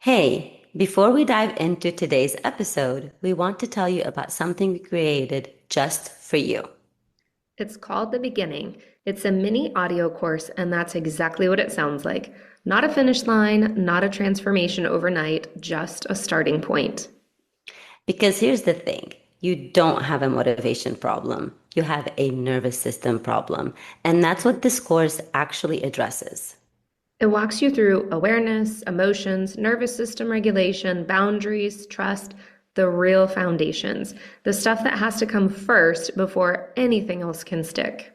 Hey, before we dive into today's episode, we want to tell you about something we created just for you. It's called The Beginning. It's a mini audio course, and that's exactly what it sounds like. Not a finish line, not a transformation overnight, just a starting point. Because here's the thing, you don't have a motivation problem, you have a nervous system problem. And that's what this course actually addresses. It walks you through awareness, emotions, nervous system regulation, boundaries, trust, the real foundations, the stuff that has to come first before anything else can stick.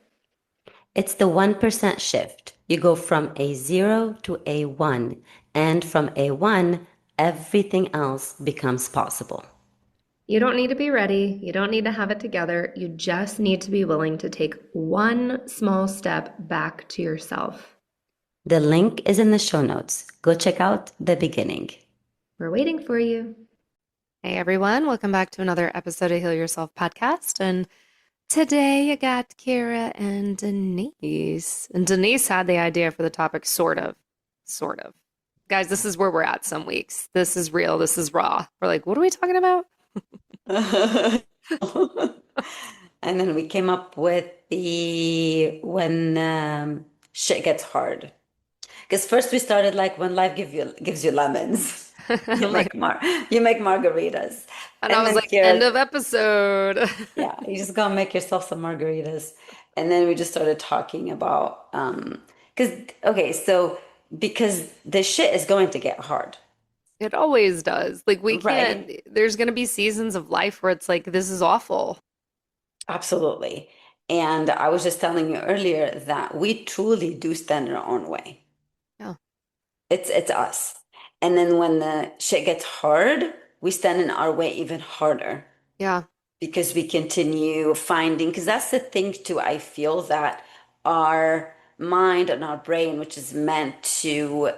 It's the 1% shift. You go from a zero to a one, and from a one, everything else becomes possible. You don't need to be ready. You don't need to have it together. You just need to be willing to take one small step back to yourself. The link is in the show notes. Go check out the beginning. We're waiting for you. Hey everyone, welcome back to another episode of Heal Yourself podcast. And today I got Kira and Denise. And Denise had the idea for the topic, sort of. Sort of. Guys, this is where we're at some weeks. This is real. This is raw. We're like, what are we talking about? And then we came up with the when shit gets hard. Because first we started like when life gives you lemons. You I'm like, make mar you make margaritas. and I And was then like, end Kira, of episode. yeah, you just go make yourself some margaritas. And then we just started talking about because okay, so because the shit is going to get hard, It always does. Like, we right? can't, there's going to be seasons of life where it's like, this is awful. Absolutely. And I was just telling you earlier that we truly do stand in our own way. Yeah. It's us. And then when the shit gets hard, we stand in our way even harder Yeah. because we continue finding, because that's the thing too, I feel that our mind and our brain, which is meant to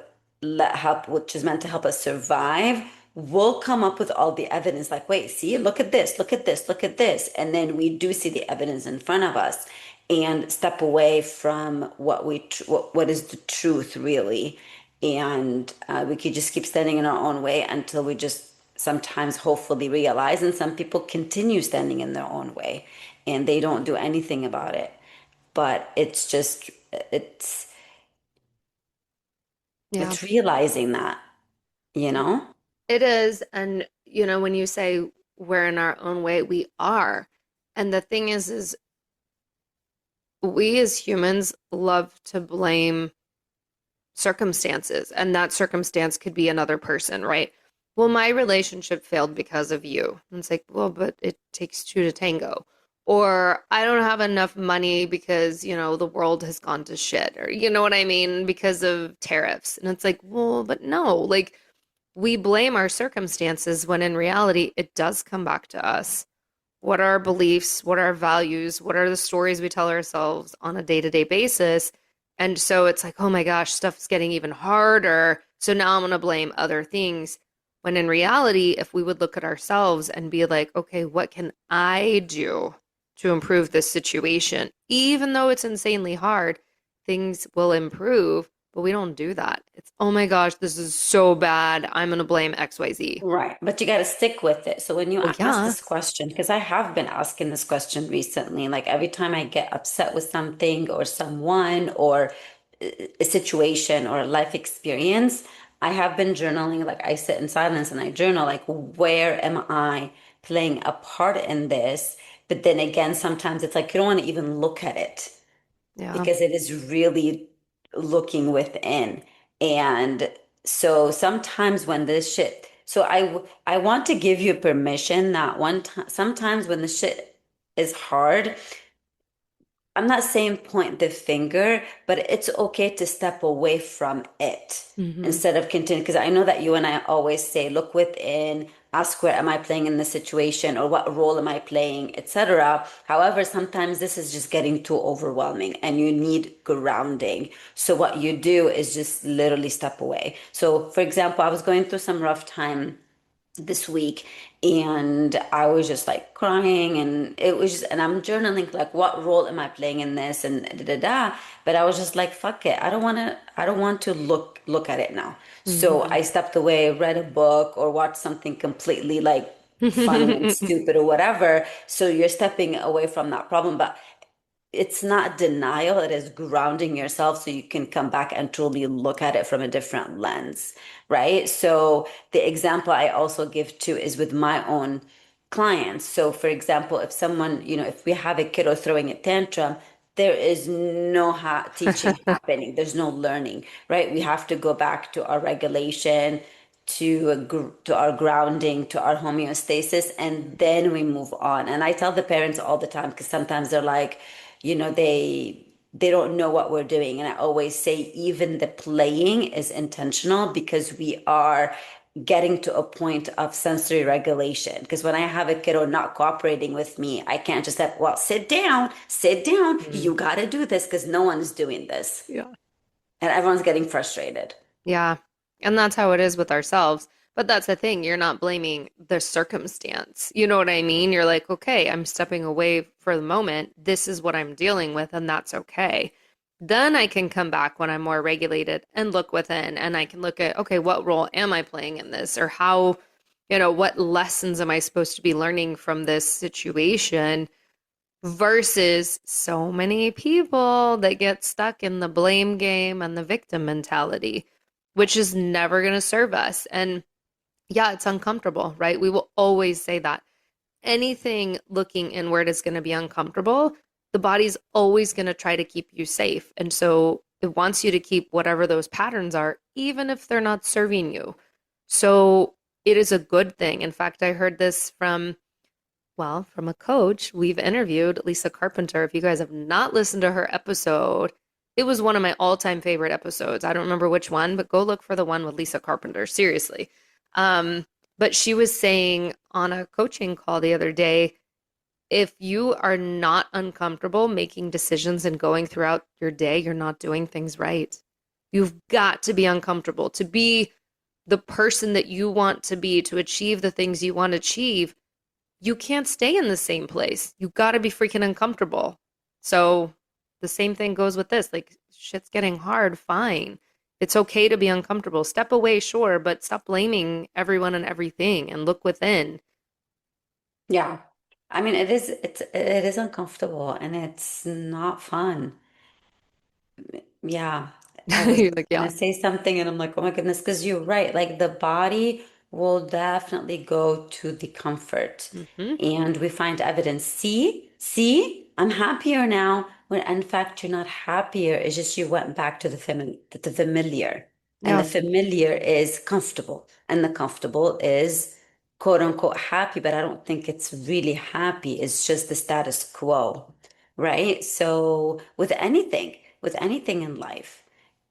which is meant to help us survive, will come up with all the evidence like, wait, see, look at this, look at this, look at this. And then we do see the evidence in front of us and step away from what is the truth really. And we could just keep standing in our own way until we just sometimes hopefully realize, and some people continue standing in their own way and they don't do anything about it. But it's Yeah. it's realizing that, you know? It is. And, when you say we're in our own way, we are. And the thing is we as humans love to blame circumstances, and that circumstance could be another person, right? Well, my relationship failed because of you. And it's like, well, but it takes two to tango. Or I don't have enough money because, the world has gone to shit, or you know what I mean, because of tariffs. And it's like, well, but no, like we blame our circumstances when in reality it does come back to us. What are our beliefs? What are our values? What are the stories we tell ourselves on a day-to-day basis? And so it's like, oh my gosh, stuff's getting even harder. So now I'm going to blame other things. When in reality, if we would look at ourselves and be like, okay, what can I do to improve this situation? Even though it's insanely hard, things will improve, but we don't do that. It's, oh my gosh, this is so bad. I'm going to blame XYZ. Right. But you got to stick with it. So when you Well, ask yeah. this question, because I have been asking this question recently, like every time I get upset with something or someone or a situation or a life experience, I have been journaling. Like I sit in silence and I journal, like, where am I playing a part in this? But then again, sometimes it's like you don't want to even look at it Yeah. because it is really looking within. And so sometimes when this shit, so I want to give you permission that one time, sometimes when the shit is hard, I'm not saying point the finger, but it's okay to step away from it Hmm. instead of continue. Because I know that you and I always say, look within, ask where am I playing in the situation or what role am I playing, etc. However, sometimes this is just getting too overwhelming and you need grounding. So what you do is just literally step away. So for example, I was going through some rough time this week, and I was just like crying, and it was just, and I'm journaling like, what role am I playing in this, and da da da. But I was just like, fuck it, I don't want to look at it now. So Hmm. I stepped away, read a book, or watched something completely like funny and stupid or whatever. So you're stepping away from that problem, but it's not denial, it is grounding yourself so you can come back and truly look at it from a different lens, right? So the example I also give too is with my own clients. So for example, if someone, if we have a kiddo throwing a tantrum, there is no teaching happening, there's no learning, right? We have to go back to our regulation, to our grounding, to our homeostasis, and then we move on. And I tell the parents all the time, because sometimes they're like, they don't know what we're doing. And I always say, even the playing is intentional, because we are getting to a point of sensory regulation. Because when I have a kiddo not cooperating with me, I can't just say, well, sit down, Mm. you got to do this, because no one is doing this. Yeah. And everyone's getting frustrated. Yeah. And that's how it is with ourselves. But that's the thing, you're not blaming the circumstance. You know what I mean? You're like, okay, I'm stepping away for the moment. This is what I'm dealing with, and that's okay. Then I can come back when I'm more regulated and look within, and I can look at, okay, what role am I playing in this? Or how, what lessons am I supposed to be learning from this situation? Versus so many people that get stuck in the blame game and the victim mentality, which is never going to serve us. And yeah, it's uncomfortable, right? We will always say that. Anything looking inward is going to be uncomfortable. The body's always going to try to keep you safe. And so it wants you to keep whatever those patterns are, even if they're not serving you. So it is a good thing. In fact, I heard this from a coach we've interviewed, Lisa Carpenter. If you guys have not listened to her episode, it was one of my all-time favorite episodes. I don't remember which one, but go look for the one with Lisa Carpenter, seriously. Um, but she was saying on a coaching call the other day, if you are not uncomfortable making decisions and going throughout your day, you're not doing things right. You've got to be uncomfortable to be the person that you want to be, to achieve the things you want to achieve. You can't stay in the same place. You got to be freaking uncomfortable. So the same thing goes with this. Like, shit's getting hard, fine. It's okay to be uncomfortable. Step away, sure, but stop blaming everyone and everything and look within. Yeah. I mean, it is uncomfortable, and it's not fun. Yeah, I was You're like, gonna yeah. say something, and I'm like, oh my goodness, because you're right. Like the body will definitely go to the comfort, Hmm. and we find evidence. See, I'm happier now. When in fact you're not happier. It's just you went back to the familiar, and the Yeah. familiar is comfortable, and the comfortable is quote unquote happy. But I don't think it's really happy. It's just the status quo, right? So with anything in life.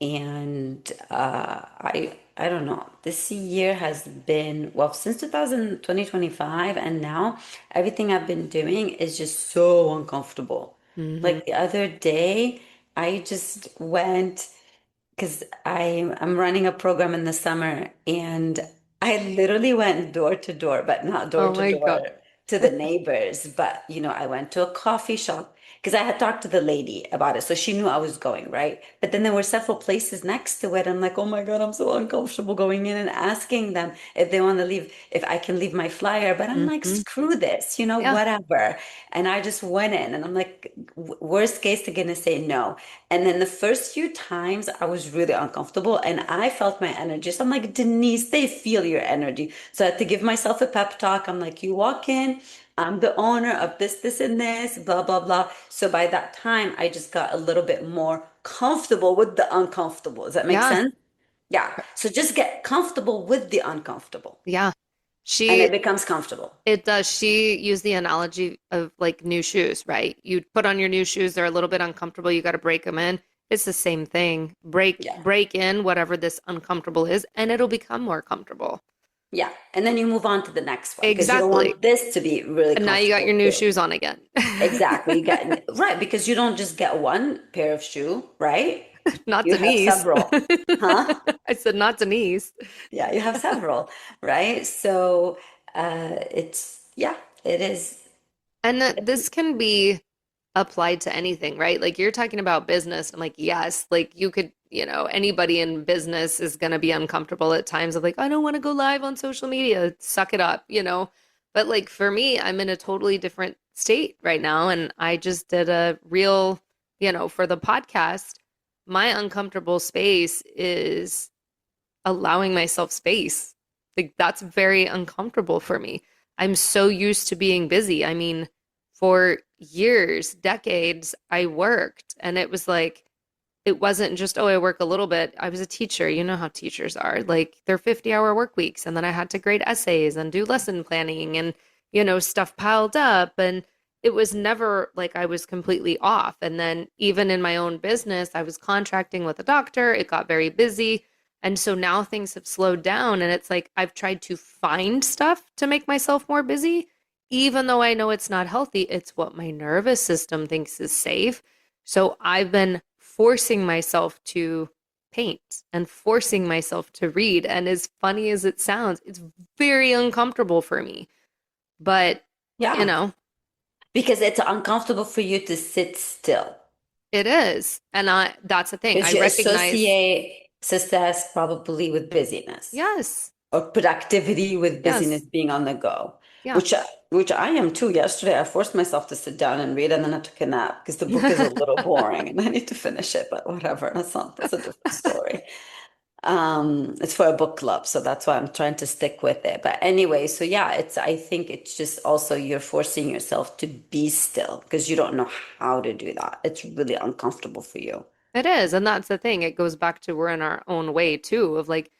And I don't know. This year has been, well, since 2025, and now everything I've been doing is just so uncomfortable. Hmm. Like the other day, I just went, because I'm running a program in the summer, and I literally went door to door, but not door Oh to my door God. to the neighbors. But I went to a coffee shop, because I had talked to the lady about it, so she knew I was going, right? But then there were several places next to it. I'm like, oh my God, I'm so uncomfortable going in and asking them if they want to leave, if I can leave my flyer. But I'm like, Hmm. screw this, Yeah. whatever. And I just went in, and I'm like, worst case, they're gonna say no. And then the first few times I was really uncomfortable, and I felt my energy. So I'm like, Denise, they feel your energy. So I had to give myself a pep talk. I'm like, you walk in, I'm the owner of this, and this, blah, blah, blah. So by that time, I just got a little bit more comfortable with the uncomfortable. Does that make Yeah. sense? Yeah. So just get comfortable with the uncomfortable, Yeah. and She it becomes comfortable. It does. She used the analogy of like new shoes, right? You put on your new shoes, they're a little bit uncomfortable, you got to break them in. It's the same thing. Yeah. Break in whatever this uncomfortable is, and it'll become more comfortable. Yeah. And then you move on to the next one, because you don't Exactly. want this to be really And now you got your comfortable new too. shoes on again. Exactly. You get right, because you don't just get one pair of shoe, right? Not You have Denise. several, huh? I said, not Denise. Yeah, you have several, right? So yeah, it is. And that this can be applied to anything, right? Like you're talking about business. I'm like, yes, like you could, anybody in business is going to be uncomfortable at times of like, I don't want to go live on social media. Suck it up. But like for me, I'm in a totally different state right now. And I just did a real, for the podcast, my uncomfortable space is allowing myself space. Like that's very uncomfortable for me. I'm so used to being busy. I mean, for years, decades, I worked and it was like it wasn't just, oh, I work a little bit. I was a teacher. You know how teachers are. Like they're 50-hour work weeks and then I had to grade essays and do lesson planning and stuff piled up and it was never like I was completely off. And then even in my own business, I was contracting with a doctor. It got very busy. And so now things have slowed down and it's like I've tried to find stuff to make myself more busy, even though I know it's not healthy. It's what my nervous system thinks is safe. So I've been forcing myself to paint and forcing myself to read. And as funny as it sounds, it's very uncomfortable for me. But, you Yeah, know, because it's uncomfortable for you to sit still it is. And that's the thing. I because you recognize, associate success probably with busyness yes, or productivity with busyness yes, being on the go, yeah. which which I am too. Yesterday, I forced myself to sit down and read, and then I took a nap because the book is a little boring, and I need to finish it. But whatever, that's a different story. It's for a book club, so that's why I'm trying to stick with it. But anyway, so yeah, I think it's just also you're forcing yourself to be still because you don't know how to do that. It's really uncomfortable for you. It is. And that's the thing. It goes back to we're in our own way too, of like,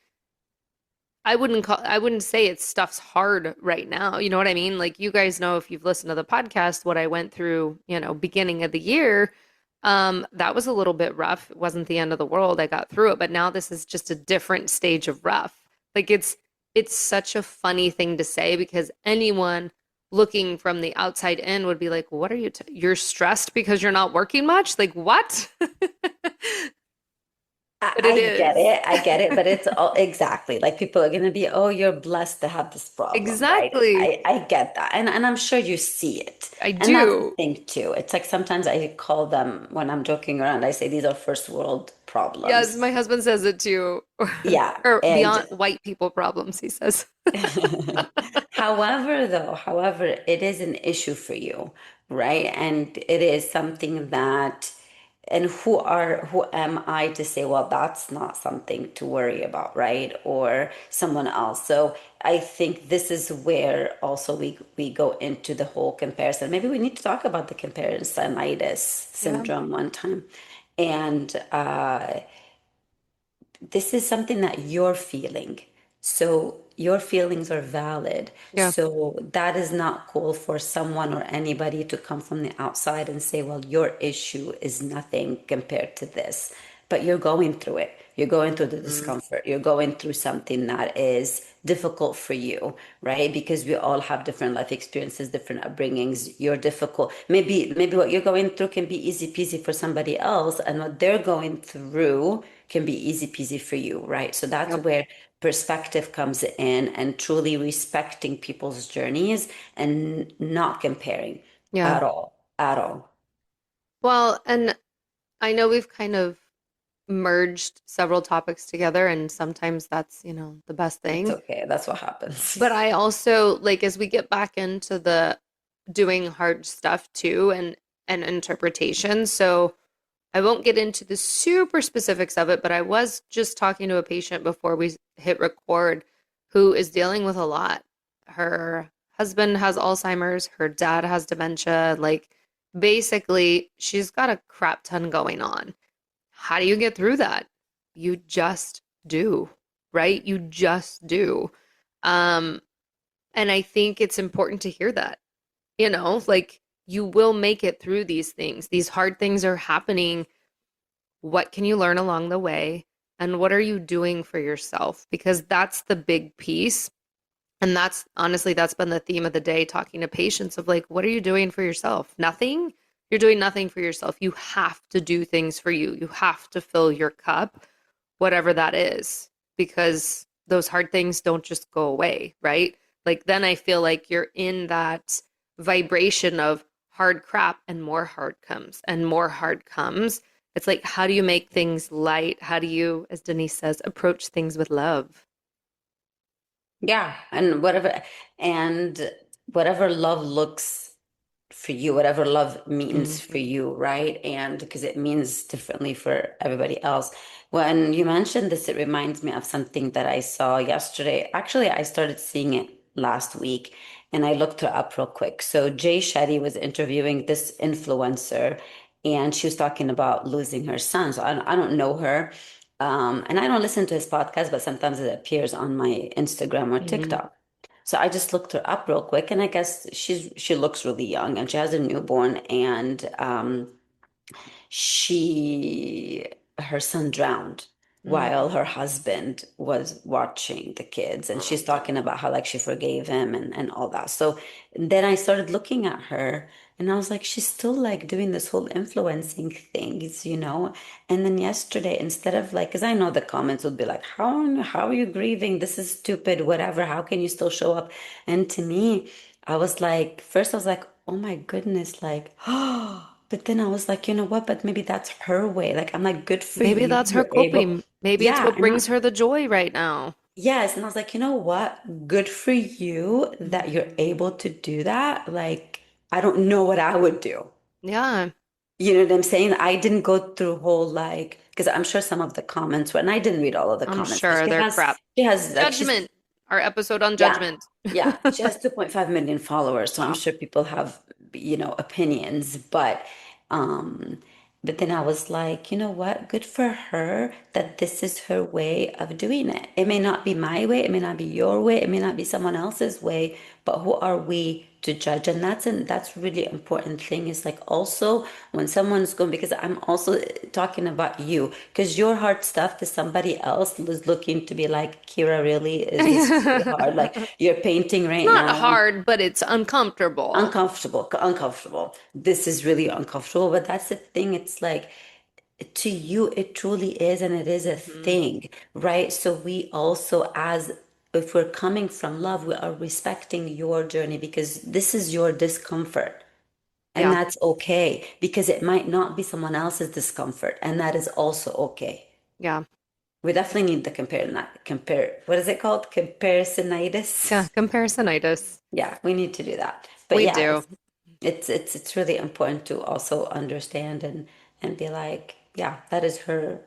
I wouldn't say it's stuff's hard right now. You know what I mean? Like you guys know if you've listened to the podcast, what I went through, beginning of the year, that was a little bit rough. It wasn't the end of the world. I got through it, but now this is just a different stage of rough. Like it's such a funny thing to say because anyone looking from the outside in would be like, "What are you're stressed because you're not working much?" Like, "What?" But it is. I get it, but it's all exactly like people are gonna be, oh, you're blessed to have this problem, right? Exactly. I get that, and I'm sure you see it, I and that's the do. thing too. It's like sometimes I call them when I'm joking around. I say these are first world Yes, problems. my husband says it too. Yeah, Or and beyond white people problems, he says. however, it is an issue for you, right? And it is something that, and who am I to say, well, that's not something to worry about, right? Or someone else. So I think this is where also we go into the whole comparison. Maybe we need to talk about the comparisonitis Yeah. syndrome one time. And this is something that you're feeling. So your feelings are valid. Yeah. So that is not cool for someone or anybody to come from the outside and say, well, your issue is nothing compared to this. But you're going through it. You're going through the Mm. discomfort. You're going through something that is difficult for you, right? Because we all have different life experiences, different upbringings. You're difficult. Maybe what you're going through can be easy peasy for somebody else, and what they're going through can be easy peasy for you, right? So that's Yep. where perspective comes in and truly respecting people's journeys and not comparing Yeah. at all, at all. Well, and I know we've kind of merged several topics together, and sometimes that's, the best It's thing. okay. That's what happens. But I also like as we get back into the doing hard stuff too and interpretation. So I won't get into the super specifics of it, but I was just talking to a patient before we hit record who is dealing with a lot. Her husband has Alzheimer's, her dad has dementia. Like, basically, she's got a crap ton going on. How do you get through that? You just do, right? You just do. Um, and I think it's important to hear that, like you will make it through these things. These hard things are happening. What can you learn along the way? And what are you doing for yourself? Because that's the big piece. And that's honestly, that's been the theme of the day, talking to patients of like, what are you doing for yourself? Nothing? You're doing nothing for yourself. You have to do things for you. You have to fill your cup, whatever that is, because those hard things don't just go away, right? Like then I feel like you're in that vibration of hard crap and more hard comes and more hard comes. It's like, how do you make things light? How do you, as Denise says, approach things with love? Yeah, and whatever love looks for you, whatever love means for Hmm. you, right? And because it means differently for everybody else. When you mentioned this, it reminds me of something that I saw yesterday. Actually, I started seeing it last week and I looked her up real quick. So Jay Shetty was interviewing this influencer and she was talking about losing her son. So I don't know her. And I don't listen to his podcast, but sometimes it appears on my Instagram or Hmm. TikTok. So I just looked her up real quick, and I guess she looks really young, and she has a newborn, and she her son drowned while her husband was watching the kids, and she's talking about how like she forgave him and all that. So then I started looking at her and I was like, she's still like doing this whole influencing things. And then yesterday, instead of like, because I know the comments would be like, how are you grieving? This is stupid, whatever. How can you still show up? And to me, I was like, first I was like, oh my goodness, like, oh, but then I was like, you know what? But maybe that's her way. Like, I'm like, good for Maybe you. that's her You're able. coping. Maybe it's Yeah. what brings her the joy right now. Yes. And I was like, you know what? Good for you that you're Mhm. able to do that. Like, I don't know what I would do. Yeah, You know what I'm saying? I didn't go through whole like, because I'm sure some of the comments were, and I didn't read all of the I'm comments, but sure they're crap. she has like, Judgment, our episode on yeah. judgment. Yeah. She has 2.5 million followers. So I'm Wow. sure people have, opinions. Um, but then I was like, you know what? Good for her that this is her way of doing it. It may not be my way. It may not be your way. It may not be someone else's way, but who are we to judge? And that's really important thing is like also when someone's going, because I'm also talking about you, because your hard stuff to somebody else is looking to be like, Kira, really, is this really hard? Like It's you're painting right not now. hard, but it's uncomfortable. Uncomfortable, uncomfortable. This is really uncomfortable, but that's the thing. It's like to you, it truly is, and it is a Hmm. thing, right? So we also, as if we're coming from love, we are respecting your journey because this is your discomfort. And Yeah. that's okay because it might not be someone else's discomfort, and that is also okay. Yeah. We definitely need to compare, not compare. What is it called? Yeah. Comparisonitis. Comparisonitis. Yeah, we need to do that. But We yeah, do. it's really important to also understand and be like, yeah, that is her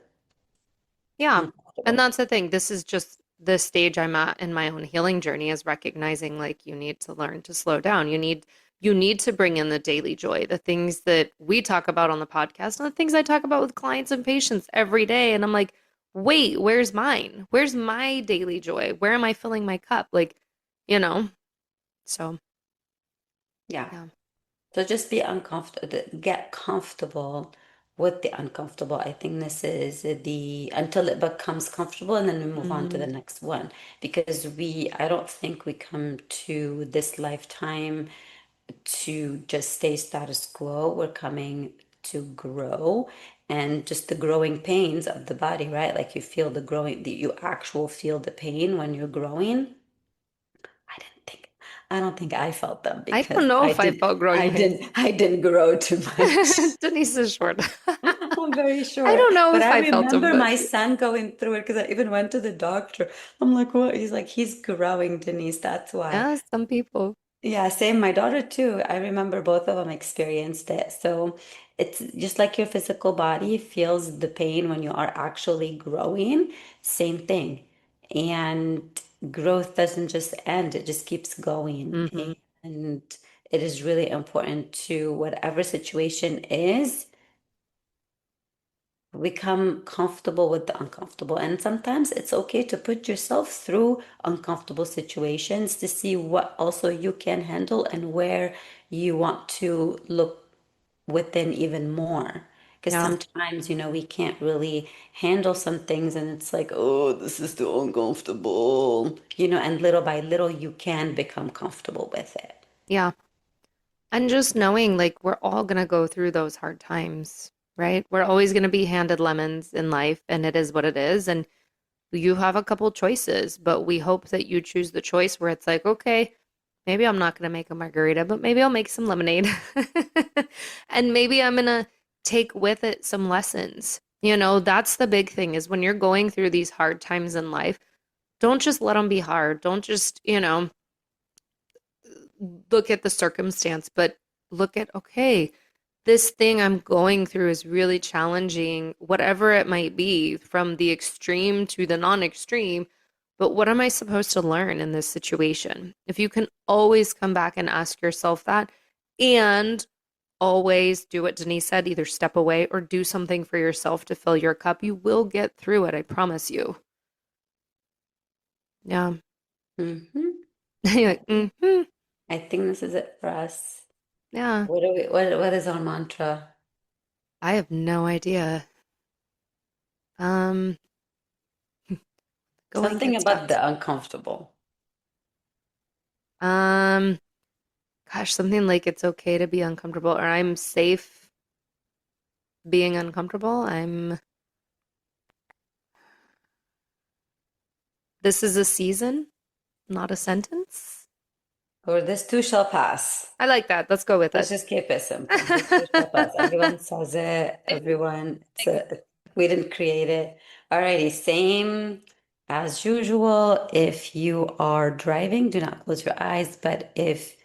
Yeah. And uncomfortable. that's the thing. This is just the stage I'm at in my own healing journey is recognizing like you need to learn to slow down. You need to bring in the daily joy, the things that we talk about on the podcast and the things I talk about with clients and patients every day. And I'm like, wait, where's mine? Where's my daily joy? Where am I filling my cup? Like, you know, so Yeah. yeah. So just be uncomfortable, get comfortable with the uncomfortable. I think this is the until it becomes comfortable and then we move on to the Mm, next one. Because I don't think we come to this lifetime to just stay status quo. We're coming to grow and just the growing pains of the body, right? Like you actual feel the pain when you're growing. I didn't think, I don't think I felt them I because don't know if I felt growing pains. I didn't grow too much. Denise is short. I'm very I short, don't know but if I I felt them, remember but my son going through it because I even went to the doctor. I'm like, what? He's like, he's growing, Denise. That's why. yeah, some people. Yeah, same. My daughter too. I remember both of them experienced it. So it's just like your physical body feels the pain when you are actually growing. Same thing. And growth doesn't just end, it just keeps going. Hmm. And it is really important to whatever situation is become comfortable with the uncomfortable. And sometimes it's okay to put yourself through uncomfortable situations to see what also you can handle and where you want to look within even more. Because Yeah. sometimes, we can't really handle some things and it's like, oh, this is too uncomfortable, and little by little you can become comfortable with it. Yeah. And just knowing like we're all going to go through those hard times, right? We're always going to be handed lemons in life, and it is what it is. And you have a couple choices, but we hope that you choose the choice where it's like, okay, maybe I'm not going to make a margarita, but maybe I'll make some lemonade. And maybe I'm going to take with it some lessons. You know, that's the big thing is when you're going through these hard times in life, don't just let them be hard. Don't just, look at the circumstance, but look at, okay, this thing I'm going through is really challenging, whatever it might be, from the extreme to the non extreme. But what am I supposed to learn in this situation? If you can always come back and ask yourself that, and always do what Denise said, either step away or do something for yourself to fill your cup, you will get through it. I promise you. Yeah. Hmm. You're like, mm-hmm. I think this is it for us. Yeah. What is our mantra? I have no idea. Um, Going Something gets about tough. the uncomfortable. Um, Gosh, something like it's okay to be uncomfortable, or I'm safe being uncomfortable. This is a season, not a sentence. Or this too shall pass. I like that. Let's go with Let's it. just keep it simple. This too shall pass. Everyone says it. Everyone, we didn't create it. Alrighty, same as usual. If you are driving, do not close your eyes. But if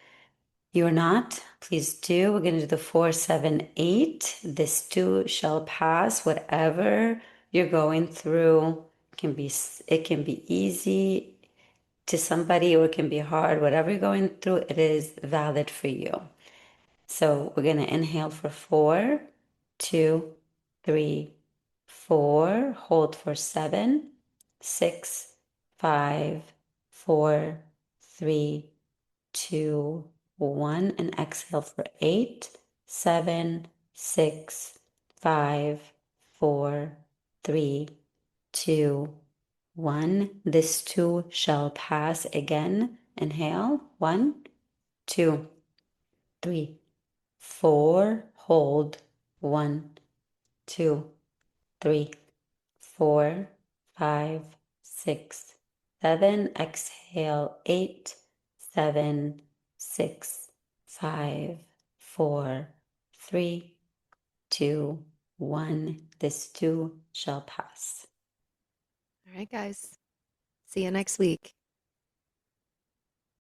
you're not, please do. We're going to do the 4, 7, 8. This too shall pass. Whatever you're going through it can be easy to somebody or it can be hard. Whatever you're going through, it is valid for you. So we're going to inhale for 4, 2, 3, 4. Hold for 7, 6, 5, 4, 3, 2, 1. And exhale for 8, 7, 6, 5, 4, 3, 2, 1. This too shall pass. Again, inhale. 1, 2, 3, 4. Hold. 1, 2, 3, 4, 5, 6, 7. Exhale. 8, 7, 6, 5, 4, 3, 2, 1. This too shall pass. All right, guys. See you next week.